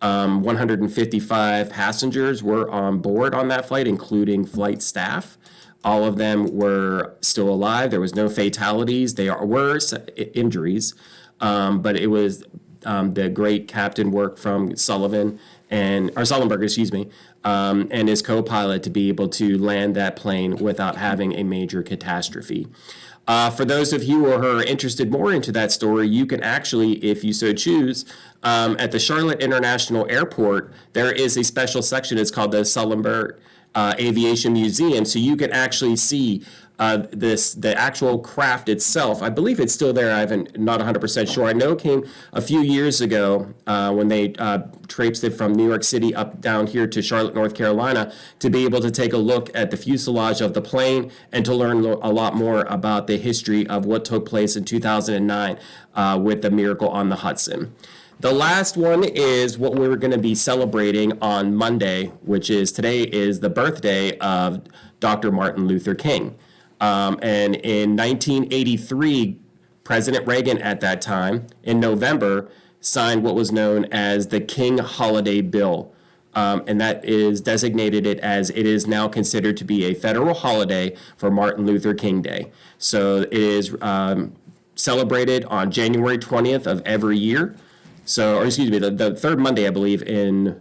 155 passengers were on board on that flight, including flight staff. All of them were still alive. There was no fatalities. There were injuries, but it was the great captain work from Sullenberger, and his co-pilot to be able to land that plane without having a major catastrophe. For those of you who are interested more into that story, you can actually, if you so choose, at the Charlotte International Airport, there is a special section. It's called the Sullenberger Aviation Museum. So you can actually see the actual craft itself. I believe it's still there. I'm not 100% sure. I know it came a few years ago when they traipsed it from New York City up down here to Charlotte, North Carolina, to be able to take a look at the fuselage of the plane and to learn a lot more about the history of what took place in 2009 with the Miracle on the Hudson. The last one is what we're going to be celebrating on Monday, which is today is the birthday of Dr. Martin Luther King. And in 1983, President Reagan at that time, in November, signed what was known as the King Holiday Bill. And that is designated it as it is now considered to be a federal holiday for Martin Luther King Day. So it is celebrated on January 20th of every year. So, or excuse me, the third Monday, I believe, in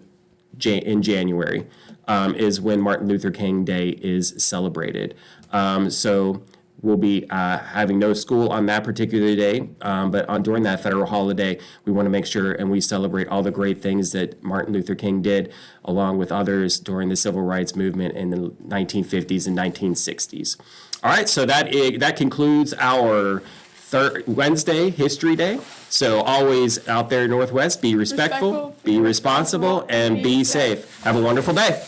January is when Martin Luther King Day is celebrated. So we'll be having no school on that particular day, but during that federal holiday, we want to make sure and we celebrate all the great things that Martin Luther King did, along with others during the civil rights movement in the 1950s and 1960s. All right, so that concludes our Wednesday History Day. So always out there, Northwest, be respectful, be responsible, and be safe. Have a wonderful day.